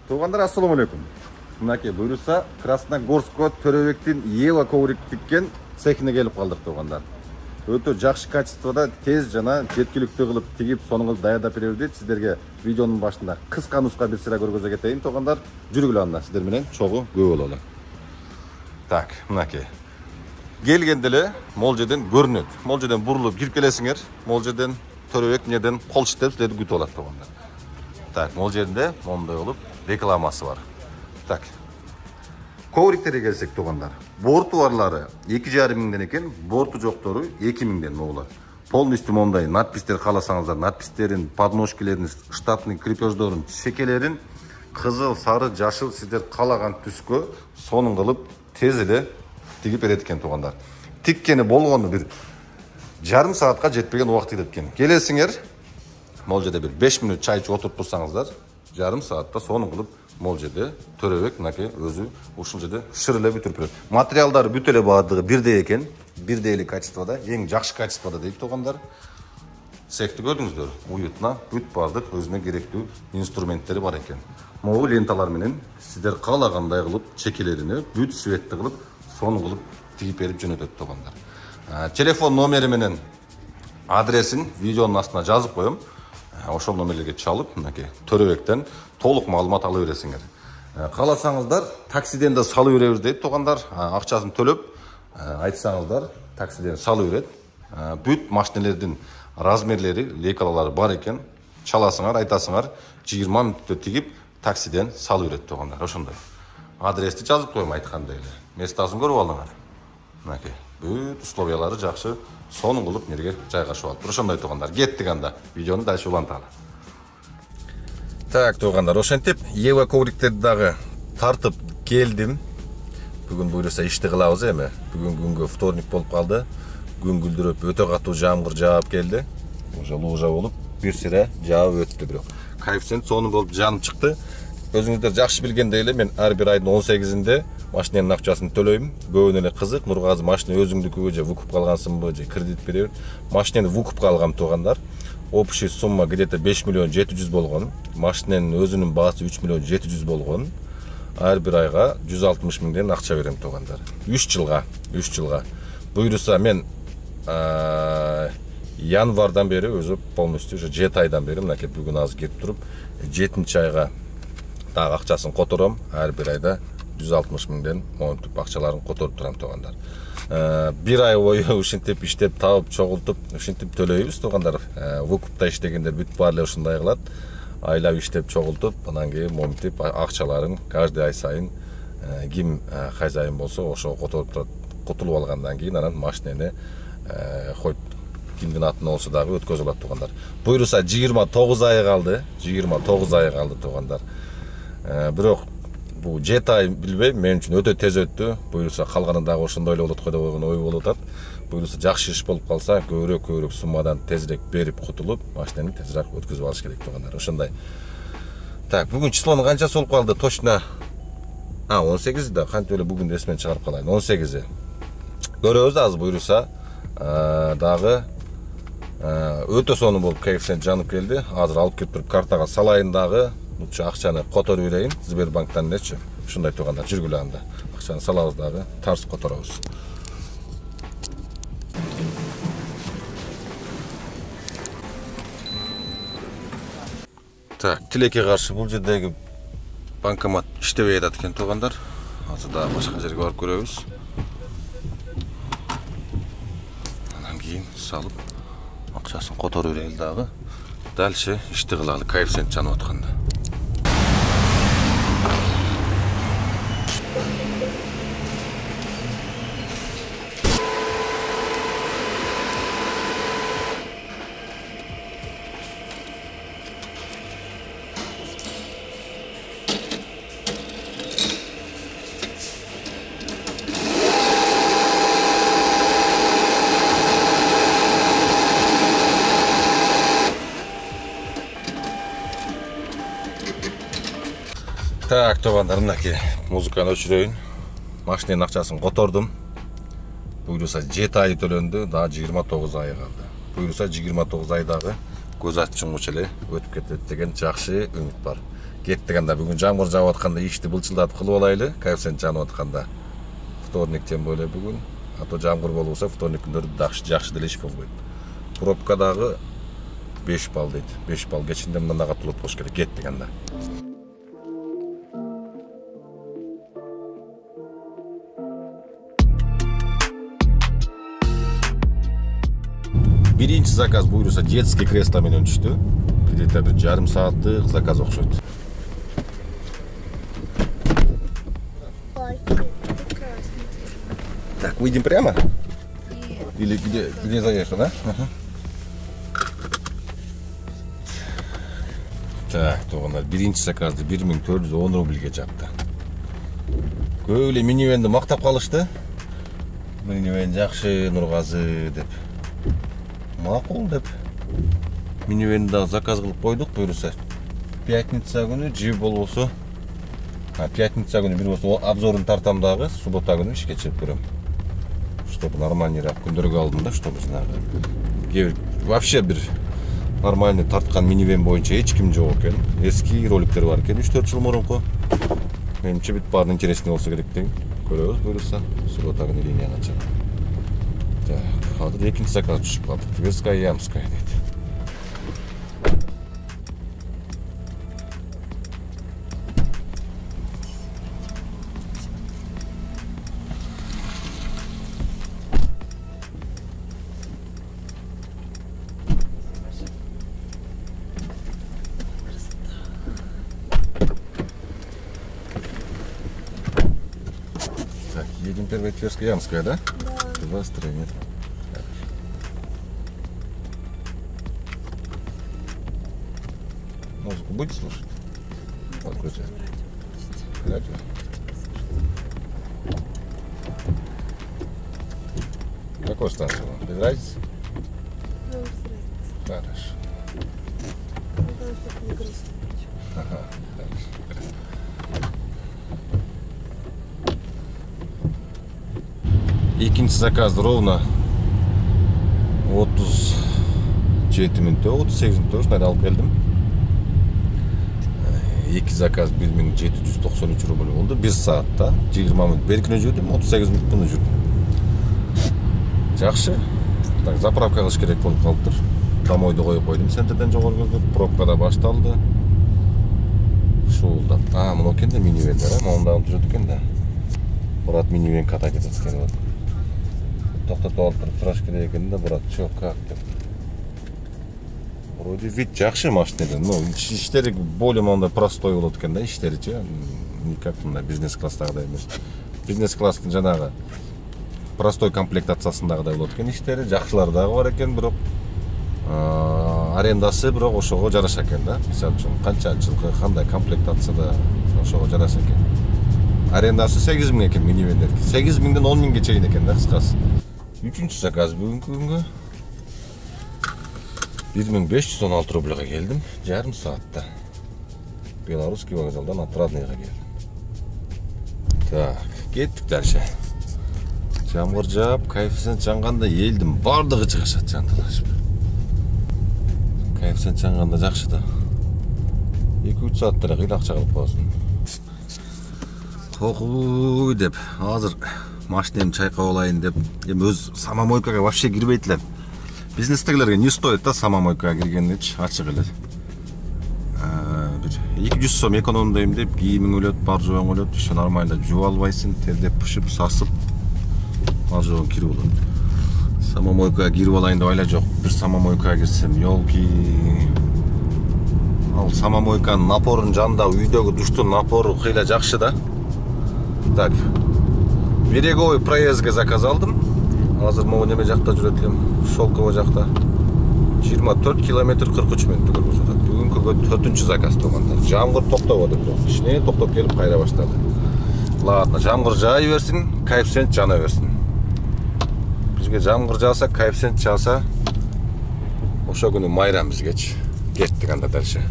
Туғандар, ассаламу алейкум. Мынаке бұйырса Красногорскко Төрөбектин Ева коврик тиккен цехине келип калдык туғандар. Өтө жакшы качествода тез жана жеткиликтүү кылып тигип, сонун кылып даярдап беребиз дейт. Сиздерге видеонун башында кыска нуска бир сыра көргөзө кетейин туғандар. Жүргүлө анда сиздер менен чогуу көп бололу. Так, мынаке. Келгенде эле могул жерден көрүнөт. Могул жерден бурулуп кирип келесиңер. Могул жерден Төрөбек неден кол иштеп сиздерди күтүп алат туғандар. Так, могул жеринде моундай болуп рекламасы бар. Так. Ковриктерге келсек туғандар. Борту барлары 2,5 миңден экен, борту жоктору 2 миңден могулат. Полностью мондай надпистер кааласаңыздар, надпистерин, подножкилерин, штатный крепеждорун, шекелерин кызыл, сары, жашыл сиздер каалаган түскө сонун кылып тез эле тигип берет экен туғандар. Тиккени болгону бир жарым саатка жетпеген убакыт кетет экен. Келесиңер, могул жерде бир 5 минут чай ичип отуруп турсаңыздар, жарым саатта сонун кылып могул жерде Төрөбек мынаке өзү ушул жерде шыр эле бүтүрүп берет. Материалдары бүт эле баардыгы бирдей экен, бирдей эле качествода, эң жакшы качествода дейт туғандар. Цехти көрдүңүздөр, уютна бүт баардык өзүнө керектүү инструменттери бар экен. Могул ленталар менен сиздер каалагандай кылып чекелерине бүт светти кылып, сонун кылып тигип берип жөнөтөт туғандар. Телефон номери менен адресин видеонун астына жазып коем. Ошол номерлерге чалып, мынаке Төрөбектен толук маалымат ала бересиңер. Кааласаңыздар, таксиден да салып беребиз дейт туғандар. Акчасын төлөп, айтсаңыздар, таксиден салып берет. Бүт машинелердин размерлери, лейкалары бар экен. Чаласыңар, айтасыңар, 20 мүнөттө тигип, таксиден салып берет туғандар. Ошондой. Адрести жазып коем айткандай эле. Местасын көрүп алыңар. Мынаке, бүт условиялары жакшы, сонун кылып нерге жайгашып алып. Ошондой туғандар. Кеттик анда. Видеону дальше уланталы. Так, туғандар, ошентип Ева ковриктерди дагы тартып келдим. Бүгүн буйруса ишти кылабыз эми. Бүгүн күнгө вторник болуп калды. Күн күлдүрөп өтө катуу жамгыр жаап келди. Уже лужа болуп, бир сире жаап өттү бирок. Коэффициент сонун болуп жанып чыкты. Өзүңүздөр жакшы билгендей эле мен ар бир айдын 18-inde машинанын акчасын төлөйм. Көбүнө эле кызык, Нургазы машина өзүңдүкүбү же выкуп калгансыңбы же кредит беребир. Машинаны выкупка алгам туғандар. Общий сумма где-то 5 миллион 700 болгон. Машинанын өзүнүн баасы 3 миллион 700 болгон. Ар бир айга 160 миңден акча берем туғандар. 3 жылга. Буйруса мен январдан бери өзү полностью уже 7 айдан бери мынакей бүгүн азыр келип туруп 7-айга дагы акчасын котором. Ар бир айда 160 миңден монтип акчаларын которуп турам туғандар. Бир ай бою ушинтип иштеп табып чогултуп ушинтип төлөйбүз туғандар. Выкупта иштегендер бүт баары эле ушундай кылат. Айлап иштеп чогултуп, анан кийин монтип акчаларын каждый ай сайын ким хозяин болсо ошого которуп турат. Кутулуп алгандан кийин анан машинени хоть кимдин атына болсо дагы өткөзүп алат туғандар. Буйруса 29 ай калды. 29 ай калды туғандар. Бирок бу 7 ай билбейм, мен үчүн өтө тез өттү. Буйруса калганы дагы ошондой эле болот го деп ой болуп атат. Буйруса жакшы иш болуп калса, көбүрөөк суммадан тезирээк берип кутулуп, машинаны тезирээк өткөзүп алыш керек туғандар. Ошондой. Так, бүгүн числонун канчасы болуп калды? Точно 18 да, кантип эле бүгүн эсимен чыгарып калайын. 18. Көрөбүз азыр буйруса. Дагы өтө сонун болуп коэффициент жанып келди. Азыр алып келип туруп картага салайын дагы. Лучше акчаны которуп берейин. Сбербанктан нечи? Ушундай туғандар, жүргүлө анда. Акчаны салабыз дагы, тарс которобуз. Так, тилекке каршы бул жердеги банкомат иштебей атат экен туғандар. Азыр дагы башка жерге барып көрөбүз. Анан кийин салып акчасын которуп берели дагы. Дальше ишти кылалы, коэффициент жанып атканда. Так, туғандар, мынаке музыканы өчүрөйүн. Машинанын акчасын котордум. Буйруса 7 ай төлөндү, дагы 29 ай калды. Буйруса 29 айдагы көз аччыгыч эле өтүп кетет деген жакшы үмүт бар. Кеттік анда, бүгін жамғыр жауып атканда ишти былчылдатып кылып алайлы, коэффициент жанып атканда. Вторниктен бөлө бүгүн, ато жамғыр болбосо вторник күндөрү жакшы деле иш болбойт. Пробкадагы 5 балл дейт. 5 балл кечинде мындан да катуу болуш керек. Кеттик анда. Биринчи заказ буюрса детский кресло менен түштү. Где-то bir жарым сааттык заказ окшойт. Так, выйдем прямо? Или где заехал, да? Ага. Так, тоғандар, биринчи заказды 1410 рубльге жапты. Көп эле минивенди мактап калышты. Минивен жакшы, Нургазы деп. Макул деп. Минивенди да заказ кылып койдук, буюрса. Пятница күнү же болбосо. Пятница күнү бир болсо обзорун тартам дагы, суббота күнү ишке чыгып көрөм. Чтобы нормальныйраак күндөргө алдым да, чтобы знагы. Вообще бир нормальный тарткан минивен боюнча эч ким жок экен. Эски роликтер бар экен, 3-4 жыл мурунку. Менимче бүт баары интересный болсо керек деген. Көрөбүз, буюрса, суббота күнү линияга чыгып. Так, азыр экинчи заказ түшүп калды. Тверская, Ямская дейт. Так, едем первая Тверская, Ямская, да? Да. 2 стороны. Музыку будете слушать? Подключать. Радио. Какой станции вам? Без разницы? Хорошо. Ага, хорошо. Экинчи заказ ровно 37 мүнөттө, 38 мүнөттө ушундай алып келдим. Эки заказ 1793 рубль болду. 1 саатта 20 мүнөт беркине жүрдүм, 38 мүнөт муну жүрдүм. Жакшы. Так, заправка кылыш керек болуп калыптыр. Домойду коюп койдум, центрден жогору көздөп, пробка да башталды. Шуулдап. Мына экен да минивендер, монда алып жүрөт экен да. Брат минивен ката кетет экен. Токтотуп алып туруп сураш керек экен да, брат, чё, как деп. Вроде вид жакшы машинеден, но иштери более монда простой болот экен да, иштеричи. Никак мына бизнес класстагыдай эмес. Бизнес класстын жанагы простой комплектациясындагыдай болот экен иштери, жакшылары дагы бар экен, бирок арендасы бирок ошого жараша экен да. Мисалы үчүн канча жылкы кандай комплектацияда ошого жараша экен. Арендасы 8 000 экен минивендерки. 8 000ден 10 000ге чейин экен да, кыскасы. Үчүнчү заказ бүгүнкү күнгө 1516 рубльга келдим, жарым саатта. Белорусский вокзалдан Отрадныйга келдим. Так, кеттик дальше. Жамгыр жаап, коэффициент жанганда элдин бардыгы чыгышат жанталашып. Коэффициент жанганда жакшы да. 2-3 сааттар кыйын акча кылып коесуң. Кокуй деп, азыр машинемди чайкап алайын деп, өз самомойкага вообще кирбейт элем. Бизнестегилерге не стоит да самомойкага киргеничи, ачык эле. 200 сом экономдойм деп, кийимиң өлөт, бар жоң өлөт, иши нормально жууп албайсың, тердеп, пышып, сасып, бар жоң кирип болот. Самомойкага кирип алайын деп айла жок. Бир самомойкага кирсем, ёлки. Ал самомойканын напорун жанында, үйдөгү душтун напору кыйла жакшы да. Так, береговой проездге заказ алдым. Азыр могу неме жакта жүрөт элем, Шолково жакта. 24 километр 43 мүнөттө көрсөтөт. Бүгүнкү 4-чү заказ туугандар. Жамгыр токтободу бирок. Кичине токтоп келип кайра баштады. Ладно, жамгыр жаай берсин, коэффициент жана берсин. Бизге жамгыр жааса, коэффициент жааса, ошо күнү майрам бизгечи. Кеттик анда дальше.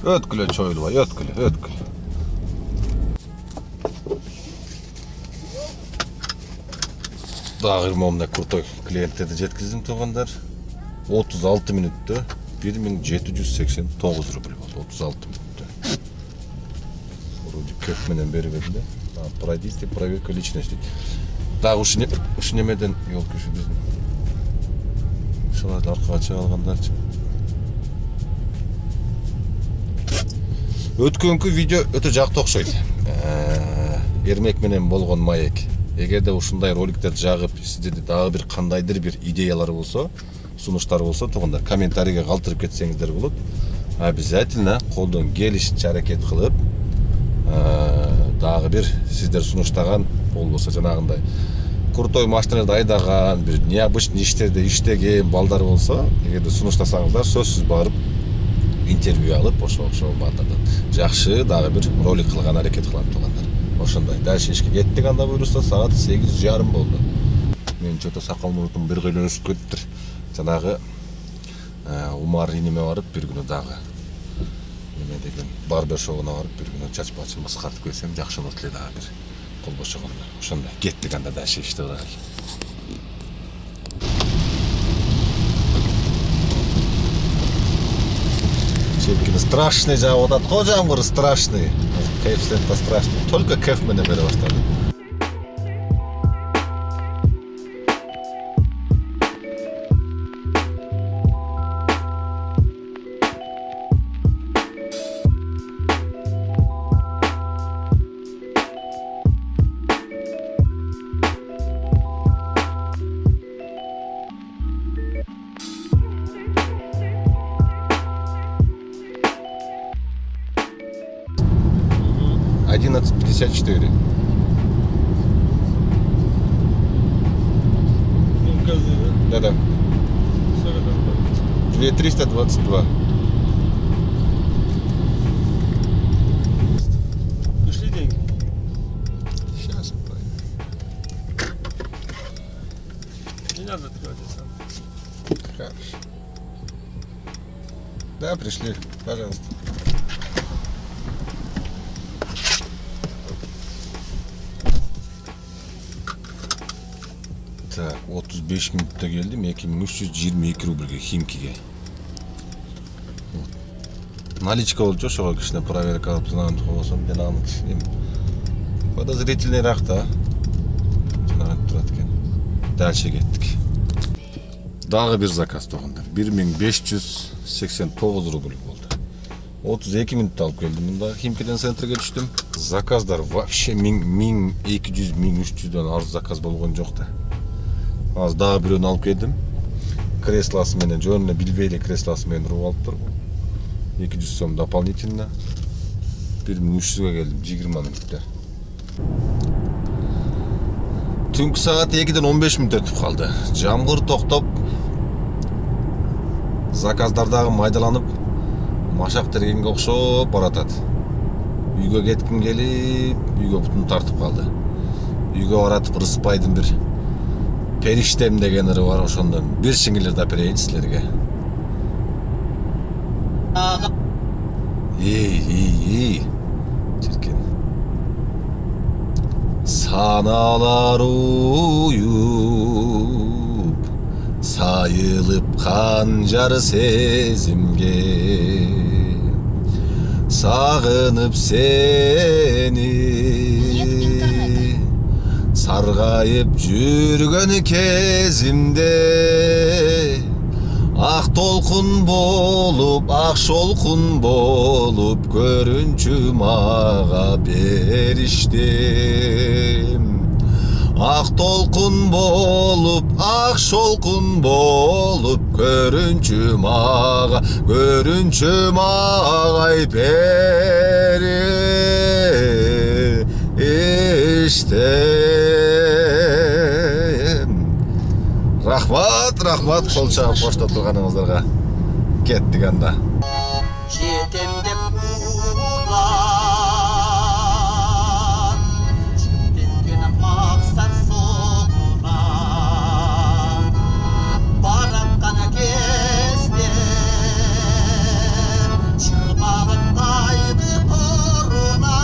Өткүлө чойлубай, өткүлө. Дагы момундай крутой клиенттерди жеткиздим туугандар. 36 мүнөттө 1789 rubl болды, 36 минутта. Вроде кеп менен беріп еді де. Пройдите проверка личности. Дағы үш немеден жол кеші біздің. Шалайды арқаға чыға алғандар. Өткөнкү видео өтө жакты окшойт. Эрмек менен болгон маек. Эгерде ушундай роликтерди жагып, сиздерде дагы бир кандайдыр бир идеялар болсо, сунуштар болсо, тугундар комментарийге калтырып кетсеңиздер болот. Обязательно колдон келишинче аракет кылып, дагы бир сиздер сунуштаган болбосо жанагындай крутой машиналарды айдаган, бир необычный иштерде иштеген балдар болсо, эгерде сунуштасаңыздар, сөзсүз барып интервью алып, ошо балдардан жакшы дагы бир ролик кылган аракет кылам тугандар. Ошондой. Дальше ишке кеттик, анда буйруса саат 8:30 болду. Мен чөтө сакал мурутум бир кыйла өсүп кетиптир. Жанагы Умар иниме барып бир күнү дагы неме деген барбершопуна барып бир күнү чач башын кыскартып келсем жакшы болот эле дагы бир кол бошогондо. Ошондой. Кеттик, анда дальше иштеп барайлы. Чепкины страшный жаап атат го, жамгыр страшный. Коэффициент страшный. Только кэф менен бере баштады. $11.54. Да-да. 2322. Пришли деньги? Сейчас. Не надо открывать сам. Хорошо. Да, пришли. Пожалуйста. Так, 35 минутта келдим, 2322 рубльге Химкиге. Наличка болчу, ошого кичине проверка алып жанагын болсом, жанагын кичине подозрительныйраак да. Жанагын турат экен. Дальше кеттик. Дагы бир заказ тогундар. 1589 рубль болду. 32 минутта алып келдим. Мында Химкиден центрге түштүм. Заказдар вообще 1200-1300дөн арыз заказ болгон жок да. Аз дагы бирөөнү алып келдим. Креслосы менен, жөнүнө билбейли креслосы менен уруп алып тургум. 200 сом дополнительно. 1300га келдим 20 минутта. Түнкү саат 2ден 15 мүнөт өтүп калды. Жамгыр токтоп, заказдар дагы майдаланып, машак тергенге окшоп баратат. Үйгө кетким келип, үйгө бутун тартып калды. Үйгө баратып Рыспайдын бир периштем деген ыры бар, ошондон бир сиңилерди аперейин силерге. Эй, чиркен. Саналар уюп, сайылып канжар сезимге, сагынып сени, саргайып жүргөн кезимде, ак толкун болуп, ак шолкун болуп, көрүнчү мага периштем. Ак толкун болуп, ак шолкун болуп, көрүнчү мага периштем. Рахмат, кол чагып коштоп турганыңыздарга. Кеттик анда. Жетем деп улан, жүктенген максат соңынан, бараткан кезде чырмагым тайды торуна,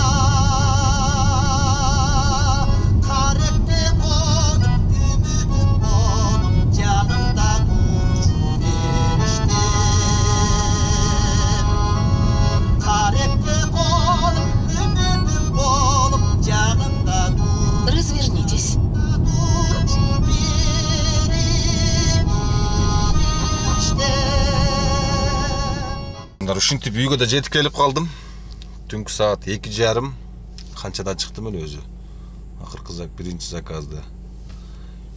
каректе конуп үмүтүм болуп, жанымда турчу периштем. ушинтип үйгө да жетип келип калдым. Түнкү саат 2:30. Канчадан чыктым эле өзү. Акыркы биринчи заказды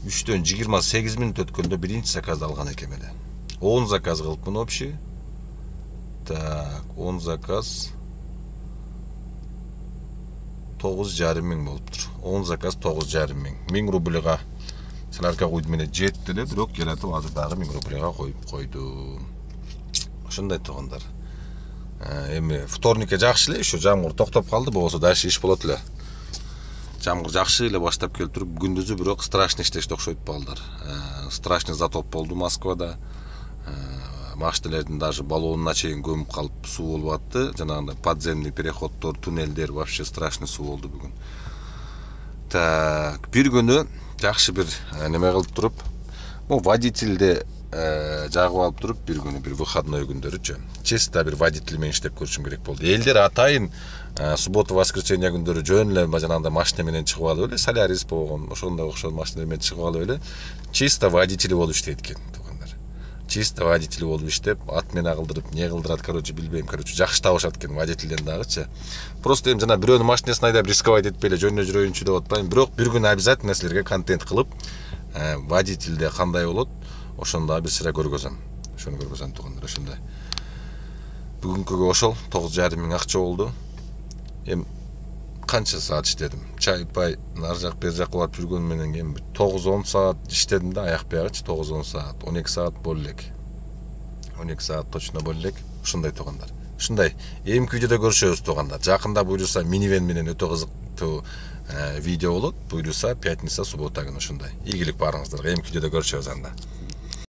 3-төн 28 минут өткөндө биринчи заказды алган экем эле. 10 заказ кылыпмын общий. Так, 10 заказ 9,5 миң болуптур. 10 заказ 9,5 миң. 1000 рубльга саларка койдум менен жетти эле, бирок келатып азыр дагы 1000 рубльга коюп койдум. Ошондой туугандар. Эми вторникке жакшы эле, ушу жамгыр токтоп калды, болсо дальше иш болот эле. Жамгыр жакшы эле баштап келип туруп, күндүзү бирок страшный иштешти окшойт балдар. Страшный затоп болду Москвада. Машиналердин даже баллонуна чейин көмүп калып суу болуп атты. Жанагындай подземный переходдор, туннелдер вообще страшный суу болду бүгүн. Так, бир күнү жакшы бир неме кылып туруп, бу водительди жагып алып туруп, бир күнү бир выходной күндөрүчү. Чисто бир водитель менен иштеп көрүшүм керек болду. Элдер атайын суббота, воскресенье күндөрү жөн эле жанагындай машина менен чыгып алып эле, Солярис болгон, ошондой окшош машина менен чыгып алып эле, чисто водитель болуп иштейт экен. Чисто водитель болуп иштеп, ат менен агылдырып, не кылдырат, короче, билбейм, короче, жакшы табышат экен водительден дагычы. Просто эми жана бирөөнүн машинасын айдап рисковать этпей эле жөнүнө жүрөйүнчү деп атпайм, бирок бир күн обязательно силерге контент кылып, водительде кандай болот, ошондо бир сыра көргөзөм. Ошону көргөзөм туугандар, ошондой. Бүгүнкүгө ошол 9,5 миң акча болду. Эми канча саат иштедим? Чай, пай, нар жак, бер жакка барып жүргөн менен кийин 9-10 саат иштедим да, аяк биягычы 9-10 саат, 12 саат болу элек. 12 саат точно болу элек. Ушундай туугандар. Ушундай эмки видеодо көрүшөбүз туугандар. Жакында буюрса минивен менен өтө кызыктуу видео болот. Буюрса пятница, суббота күнү ушундай. Ийгилик барыңыздарга, эмки видеодо көрүшөбүз анда.